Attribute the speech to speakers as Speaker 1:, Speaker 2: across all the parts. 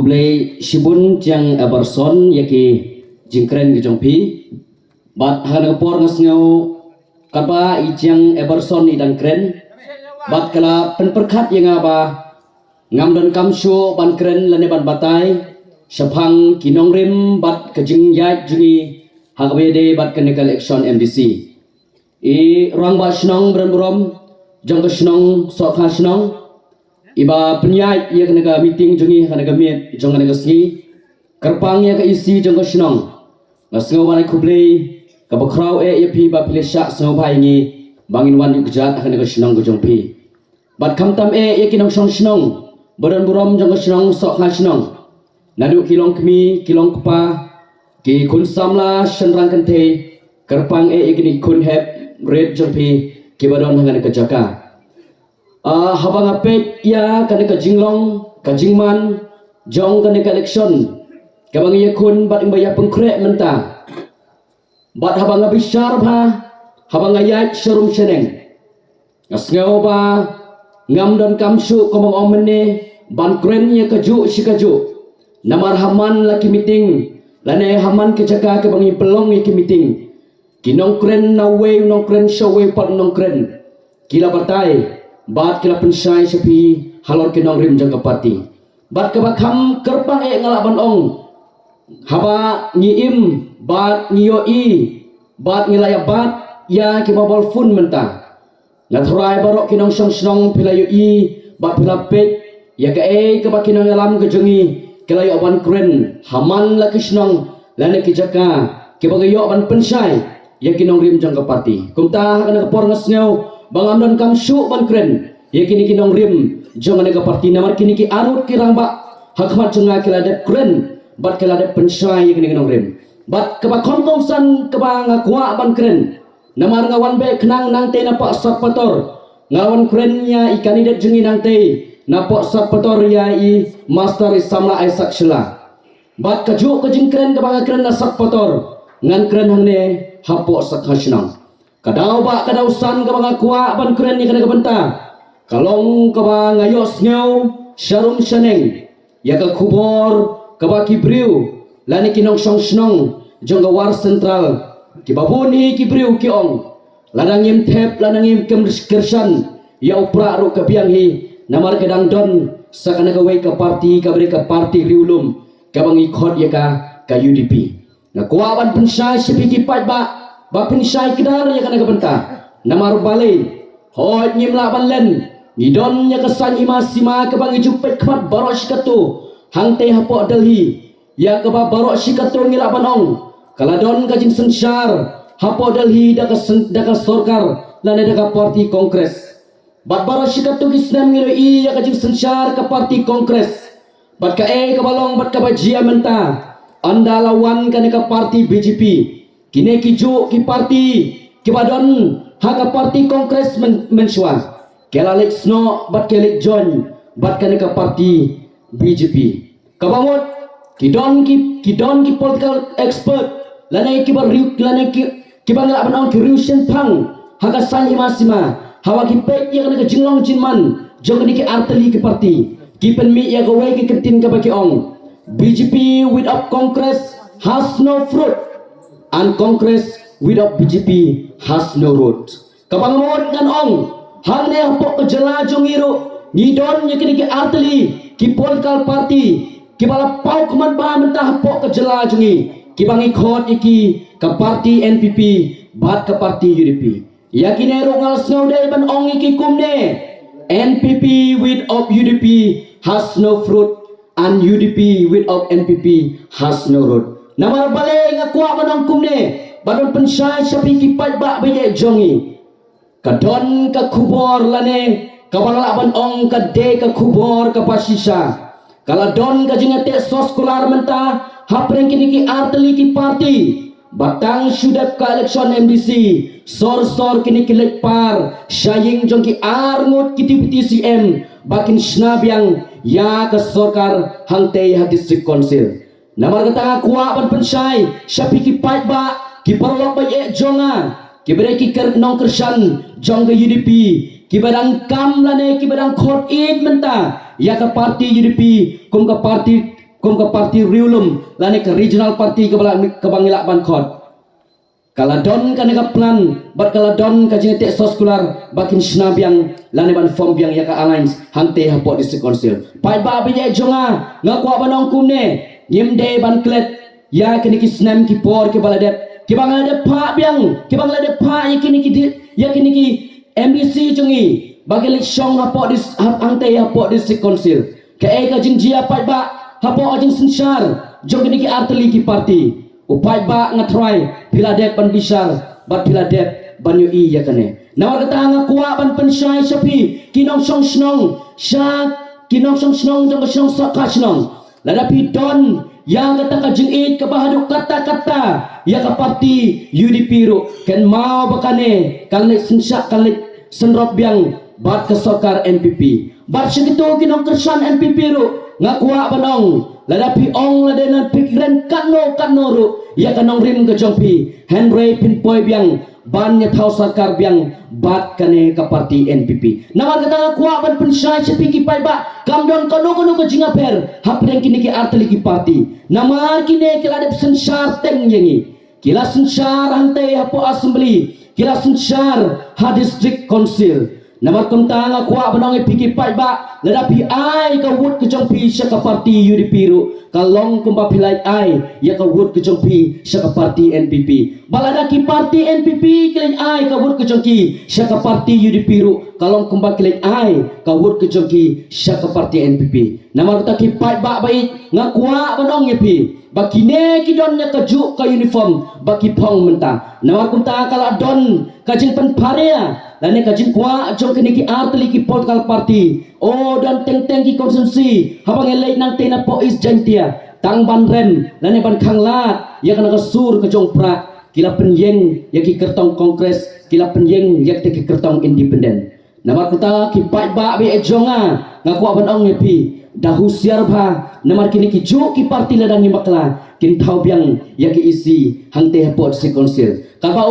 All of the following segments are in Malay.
Speaker 1: kublai sibun jang abarson yaki jingkren ke jongpi bat hana por ngasngau kapa ijang abarson idan kren bat kala penperkat yang aba ngam dan kamsho ban kren lane ban batai syapang kinong rim bat kejing yat jungi hagbede bat kenika election MDC rang ba snong berom jang ke snong sok ha snong iba penyai ia kena meeting jungi kena miet jong kena sengi kerpang ia ke isi jong ke senong ngasngau banai kublai ka bakrau ia pi ba pilih syak sengau bai ngi bangin wan yu kejat kena ke senong ke jong pi bat kamtam ia kinong song senong badan buram jong ke senong sok ha senong nadu kilong kemi kilong kepa ki kun samla senrang kente kerpang ia kini kun heb red jong pi ki badon kena ke jaka habang apet ya kane ka jinglong ka jingman jong kane ka election kabang ya kun bat imbaya pengkrek menta bat habang abisar ba habang ayat serum seneng ngasngau ba ngam dan kamsu komong omene ban kren ya kaju sikaju namar haman laki meeting lane haman ke jaka ke bangi pelong ya ke meeting kinong kren na we nong kren show we pat nong kren kila partai bat kila pensai sepi halor kinong rim jangka parti bat kabakam kerpang ngalaban ong haba nyiim bat ngiyoi bat ngilaya bat ya kimabal fun menta ngatrai barok kinong song snong pilayu bat pilapet ya ka kabak kinong alam kejengi kilayu aban kren haman la kisnong lane kijaka kibagayo aban pensai ya kinong rim jangka parti kumta kana kapor ngasngau bangam dan kamsu ban kren ya kini kinong rim jong nega parti namar kini ki arut kirang ba hakmat jonga kilade kren bat kilade pensai ya kini kinong rim bat keba kontong san keba ngakwa ban kren namar ngawan be kenang nang te napak sapator ngawan krennya ikanidat jengi nang te napak sapator ya i master samla aisak shela bat kaju kejing kren keba kren na sapator ngan kren hangne hapok sakhasnang kadau ba kadau san ka mga kuwa ban kren ni kana kabenta kalong ka ba ngayos ngau sharum shaneng ya ka kubor ka ba kibriu lani kinong song snong jong ka war central ki babuni kibriu ki ong ladangim thep ladangim kersan ya upra ru ka biang hi namar kadang don sakana ka we ka parti ka bre ka parti riulum ka bang ikhot ya ka UDP na kuwa ban pensai sepiki pat ba pensai kedar ya kana kabenta namar balai hot nyimla banlen idon nya kesan imasima ke bang jupet kmat barok sikatu hangte hapo Delhi ya ke ba barok sikatu ngila banong kaladon kajing sensar hapo Delhi da ka sorkar lane da ka parti kongres bat barok sikatu kisnam ngilo ya kajing sensar ke parti kongres bat ka ke balong bat ka bajia menta anda lawan kana ka parti BJP kini kijo ki parti ki badon haka parti kongres mensua kelalek sno bat kelek join bat kanika parti BJP kabamot kidon ki political expert lanai ki bariuk lanai ki bangla banong ki rusian pang haka san imasima hawa ki pek ya kana jinglong jinman jong ki arteli ki parti ki penmi ya gawe ki kentin ka baki ong BJP without congress has no fruit and Congress without BJP has no road. Kapangamot ngan ong hang ne hapok kejela jongiru ngidon nya kini ki arteli ki political party ki bala pau kuman ba mentah hapok kejela jongi ki bangi khot iki ka parti NPP bat ka parti UDP yakine ro ngal snau dei ban ong iki kumne NPP without UDP has no fruit and UDP without NPP has no road. Namar bale ngakwa manong kumne badon pensai sapi kipat ba baye jongi kadon ka kubor lane kabala ban ong ka de ka kubor ka pasisa kala don ka jingate sos kular menta hapreng kini ki arteli ki parti batang sudah ka election MDC sor kini ki lekpar saying jongki arngut ki deputy CM bakin snabiang ya ka sorkar hangte ha district council namar kata kuwa ban pensai sapi ki pat ba ki parlok ba ye jonga ki bere ki ker nong kersan jong ke UDP ki badang kam lane ki badang khot id menta ya ka parti UDP kum ka parti kum ke parti riulum lani ke regional parti ke bangilak bankot kaladon kan ka plan bat kaladon ka jeng tek soskular bakin snabiang lani ban form biang ya ka alliance hante hapot district council pai ba bi ye jonga ngakwa banong kum ne yimde ban klet ya kini ki snam ki por ke baladet ki bangladesh pa biang ki bangladesh pa yakini ki MDC jongi bagi leksyong hapok dis hante hapok district council ke ka jeng jia pai ba hapo ajing sensar jong kini ki arteli ki parti upai ba ngatrai piladep ban bisar bat piladep ban ui ya kane nawar kata nga kuwa ban pensyai sapi kinong song snong sya kinong song snong jong snong saka snong ladapi don yang kata kajing it ke bahaduk kata-kata ya ka parti UDP ru ken mau bakane kalek sensak kalek senrop biang bat ke sokar NPP bat segitu kinong kersan NPP ru ngakua banong ladapi ong ladenan pikiran kano ru ya kanong rim ke jongpi Henry pinpoy biang ban nya thau sarkar biang bat kane ka parti NPP nawar kata ngakua ban pensai sepiki pai ba kamdon kono ke jingaper hapreng kini ki arteli ki parti namar kini kiladep sensar teng yengi kila sensar hante hapo assembly kila sensar ha district council namar kuntang akuak banong piki pai ba ladapi ai ka wut ke jongpi sya ka parti UDP ru kalong kumpa pilai ai ya ka wut ke jongpi sya ka parti NPP baladaki parti NPP kelen ai ka wut ke jongki sya ka parti UDP ru kalong kumpa kelen ai ka wut ke jongki sya ka parti NPP namar taki pai ba baik ngakuak banong pi bakine kidon nya kejuk ka uniform baki pong mentah nawar kunta kala don kajing pen parea lane kajing kwa jong kini ki arteli ki political party oh dan teng ki konsumsi habang elai nang tena pois jantia tang ban rem lane ban khanglat ya kana kasur ke jong pra kila penyeng ya ki kertong kongres kila penyeng ya ki kertong independen namar kunta ki pai ba be jonga ngaku aban ong ngepi dahu siar ba namar kini ki juk ki parti ladang makla kin thau biang ya ki isi hangte hapot si konsil kaba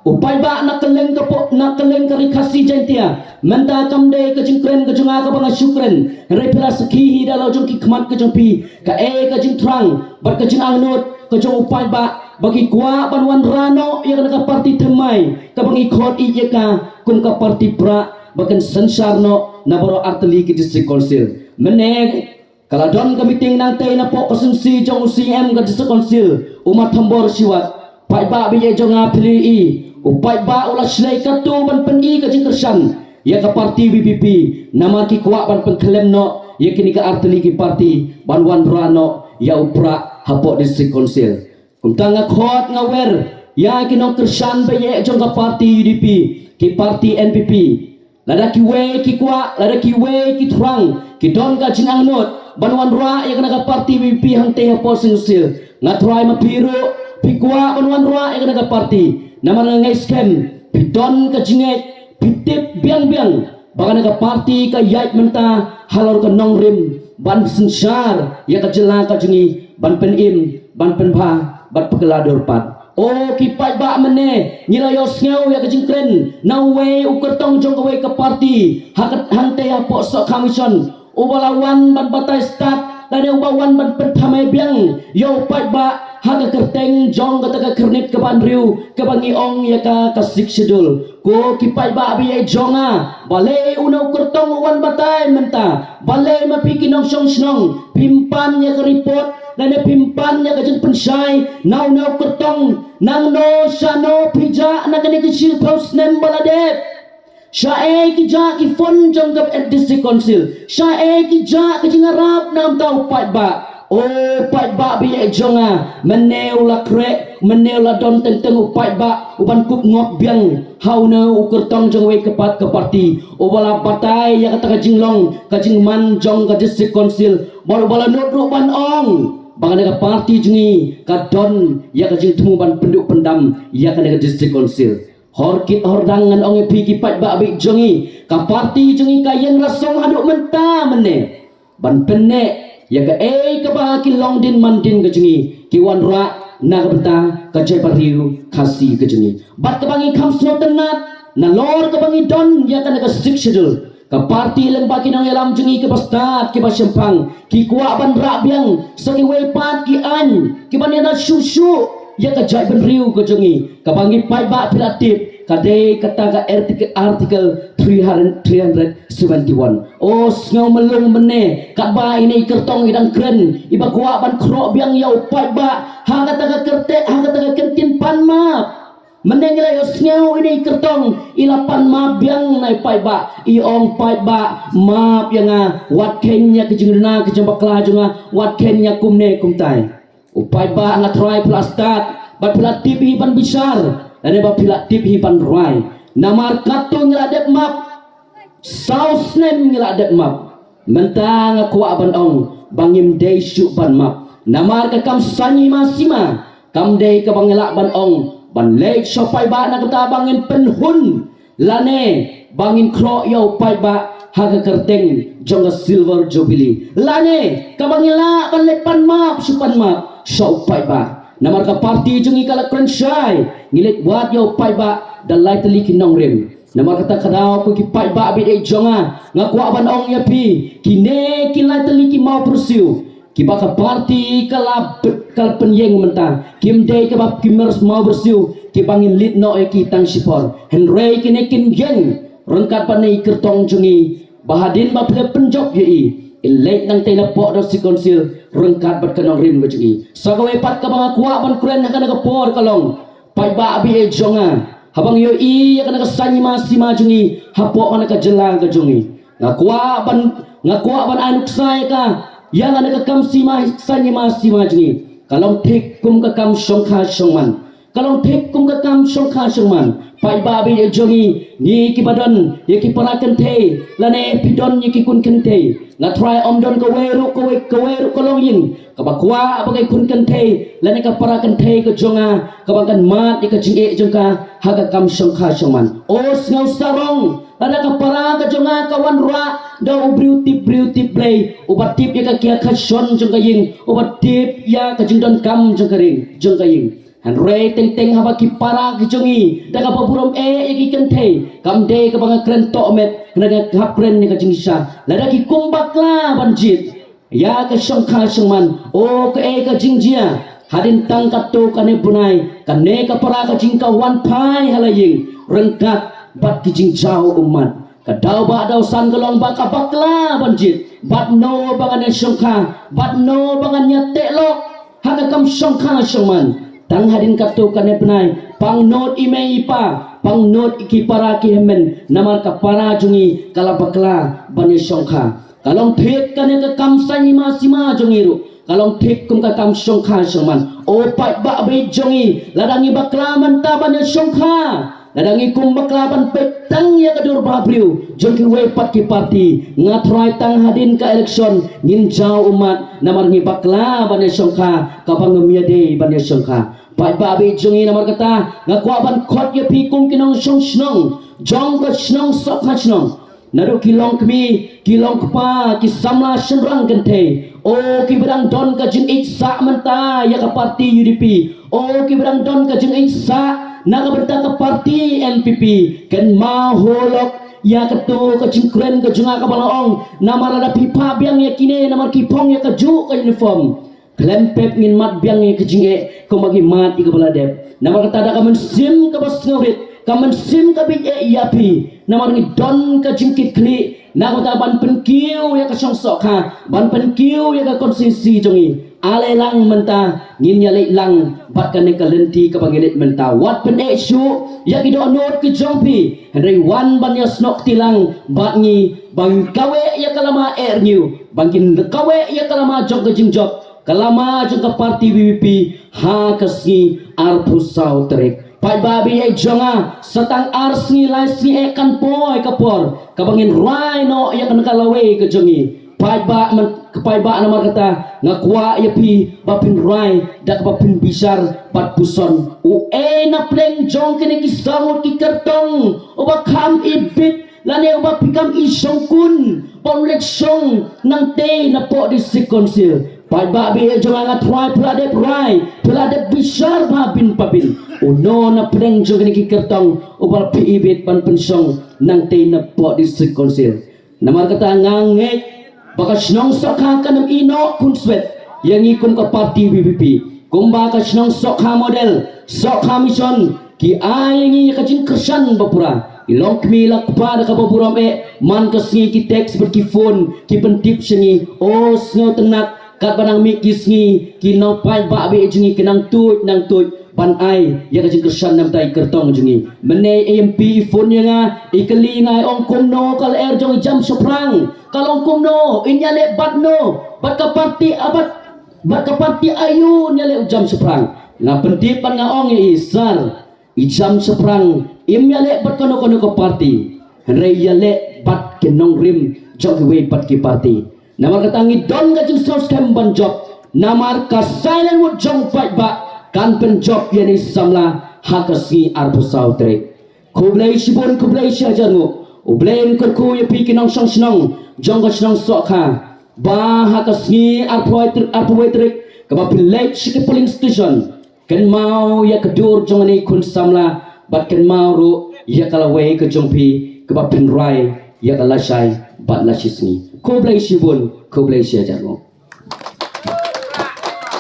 Speaker 1: upai ba nak keleng kari kasi jantia menta kamde ke jingkren ke junga ka banga syukren repila sekihi dalau jong ki kmat ke jongpi ka jing trang bar ke jing angnut ke jong upai ba bagi kuat banwan rano yang ka parti temai ka bangi khot i ka kun ka parti pra bakan sensarno naboro arteli ki district council meneg kala don ka meeting nang tay na po konsumsi jong CM ka district council umat hambor siwat pai ba bi jong apli upai ba ulah slay katu ban peni ka jing kersan ya ka parti BPP nama ki kuat ban pengklem no ya kini ka arteli ki parti banwan rano ya upra hapok district council kumtang khot ngawer ya kinong kersan ba ye jong ka parti UDP ki parti NPP lada ki we ki kwa lada ki we ki trang ki don ka jing angnut banwan ra ya kana ka parti BPP hang te hapok singsil ngatrai mapiru pi kwa banwan ra ya kana ka parti nama ngai scam pidon ka jinget pitip biang bagana ka parti ka yait menta halor ka nongrim ban sensar ya ka jela ka jingi ban penim ban penba bat pekelador pat oh kipai ba mene nyilayo sneu ya ka jingkren nawe ukertong jong kawe ka parti hakat hante apok sok kamison ubalawan ban batai stat dan ubawan ban pentamai biang yo pai ba haga kerteng jong kata ka kernit ke banriu ke bangi ong ya ka kasik sedul ko kipai ba bi jonga bale unau kertong wan batai menta bale mapiki nong song snong pimpan ya ka report dan pimpan ya ka jeng pensai nau kertong nang no sano pija na kani kecil post nem baladep Syae ki ja ki fon jong kap district council syae ki ja ki jingarap nam tau pai ba oh pai ba bi jonga meneu la kre meneu la don teng upai ba uban kup ngok biang hau na ukertong jong we kepat ke parti ubala batai ya kata ka jinglong ka jingman jong ka district council baru bala not ban ong bangana ka parti jengi ka don ya ka jing temu ban penduk pendam ya ka district council horkit hordangan onge piki pat ba abik jongi ka parti jongi kayen rasong haduk menta mene ban penne ya ka ka ba ki long din mandin ke jongi ki wan ra na ka benta ka jai pariu kasi ke jongi bat ka bangi kam sno tenat na lor ka bangi don ya ka sik schedule ka parti lang ba kinang yalam jungi ke bastat ke basyempang ki kuat ban rak biang saki wepat ki an ki ban yana susu ya ka jai ban riu ke jungi ka bangi pai ba pilatip kade kata ka artikel 371 oh ngau melung bene kat ba ini kertong idang kren iba kuat ban krok biang yau pai ba ha kata ka kertek ha kata ka kentin pan ma menenglah yo ngau ini kertong ilapan ma biang nai pai ba i ong pai ba ma yang wat kenya ke jingna ke jambakla junga wat kenya kumne kumtai upai ba ngat try plastat bat pilatip ban besar dan ba pilatip ban rai namar katu ngeladep map saus nem ngeladep map mentang aku ban ong bangim dei syuk ban map namar ka kam sanyi masima kam dei ka bangela ban ong ban lek sopai ba na kata bangin penhun lane bangin krok yo pai ba haga kerteng jonga silver jubilee lane ka bangila ban lepan map supan map sopai ba namar ka parti jungi kala krensyai ngilit buat yo pai ba dalai teli kinong rem namar kata kadao ko ki pai ba bit e jonga ngaku ban ong ya pi kine kilai teli ki mau persiu ki baka parti kala penyeng mentah kim day kebab kimers mau bersiu ki bangin lit no e ki tang sipor henrei kine kin geng rengkat panai kertong jungi bahadin ba ple penjok ye ilek nang tela pok do si konsil rengkat bat kanong rim jungi sagawe pat ka bang kuat ban kren kana ka por kalong pai ba abi e jonga habang yo i kana ka sanyi masima jungi hapok kana ka jelang ka jungi ngakua ban anuk sai ka yang ada kekam sima sanyi masima jungi kalau tek kum kekam songkha songman kalau tek kum kekam songkha songman pai babi ye jongi ni ki badan ye ki parakan the lane pidon ye ki kun kente na try omdon ko weru kolong yin ka bakwa bagai kun kente lane ka parakan the ko jonga ka bagan mat ye ka jinge jongka haga kam songkha songman os ngau sarong ada kapara ka jonga kawan ra da ubriuti play ubat tip ya ka kia khashon jong kaying ubat tip ya ka jingdon kam jong kaying han re teng haba ki para ki jongi da ka paburom e ki kente kam de ka banga kren to met na ka hap kren ni ka jingisa la da ki kumbakla banjit ya ka songkha songman o ka e ka jingjia hadin tang ka to kane bunai kane ka para ka jingka wan pai halaying rengkat bat kijing jauh umat kadau ba dau san gelong ba kabakla banjit bat no bangan songkha bat no bangan nyate lo haga kam songkha songman tang hadin katu kane penai pang not ime ipa pang not iki para ki hemen namar ka para jungi kala bakla bani songkha kalong thek kane ka kam sanyi masima jungi ru kalong thek kum ka kam songkha songman o pai ba be jungi ladangi bakla manta bani songkha ladangi kumbak petang ya kadur babriu jongki wepat ki parti ngatrai tang hadin ka election ngin jau umat namar ngi bakla bane songkha kapang ngemiade bane songkha pai babi jongi namar kata ngakwa ban khot ya pi kum kinong song snong jong ka snong sok ha snong naru kilong kmi kilong kpa ki samla senrang kente o ki berang don ka jing iksa menta ya ka parti UDP o ki berang don ka jing iksa naga berta ke parti NPP kan maholok ya ketu ke cingkren ke junga ke balaong namar ada pipa biang ya kine namar kipong ya keju ke uniform klempep ngin mat biang ya kejinge bagi mat di kepala dep namar kata ada kamen sim ke bos ngaurit kamen sim ke bi iapi namar ngi don ke jingkit kli naga kata ban penkiu ya ke songsok ha ban penkiu ya ke konsisi jongi ale lang menta ngin ya lang bat kan ka lenti ka bangilit menta wat pen esu ya kido not ki jompi henry wan ban ya snok tilang bat ngi bang kawe ya kalama air new bangkin kawe ya kalama jog ke jingjok kalama jog ka parti BBP ha kasni arpusau trek pai babi e jonga setang arsi laisi e kan poi kapor kabangin rai no ya kan kalawe ke jongi pai ba namar kata ngakwa ya pi bapin rai dak bapin bisar pat puson u na pleng jong kene ki sangut ki kertong oba kam ibit lane oba pikam isong kun ponlek song nang te na po di sikonsil pai ba bi jong ngat rai peladep bisar babin papin uno na pleng jong kene ki kertong oba pi ibit pan pensong nang te na po di sikonsil Namar kata ngangek bakas nong sokha kanam ino kun swet yang ikun ke parti BBP. Kumba kas nong sokha model sokha mission ki ayengi kajin kersan bapura. Ilong kmilak pada kapapuram man kasngi ki teks berkifon ki pentip sengi oh sngo tenak kat banang mikis ngi ki nau pai ba be jengi kenang tuit nang tuit pan ai ya kajin kersan nam tai kertong jengi mene MP phone nga ikeli ngai ong kumno kal jong jam seprang kalong kumno inyale batno bat ka parti abat bat ka parti ayu nyale jam seprang nga pentip pan nga ong isar ijam seprang imyale bat kono kono ko parti reyale bat kenong rim jog we bat ki parti namar katangi don kajing sos kem ban job namar ka silent wood jong pat ba kan pen job yani samla hakasi arbusau tre kublai shibon kublai shajangu ublen kerku ya pikinong song snong jong ka snong sokha ba hakasi arpoy tre kaba pilek shike polling station kan mau ya kedur jong ni kun samla bat kan mau ru ya kalawe ke jong pi kaba pin rai ya kalasai bat lasisni kublai shibon kublai shajangu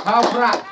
Speaker 2: Hau prak.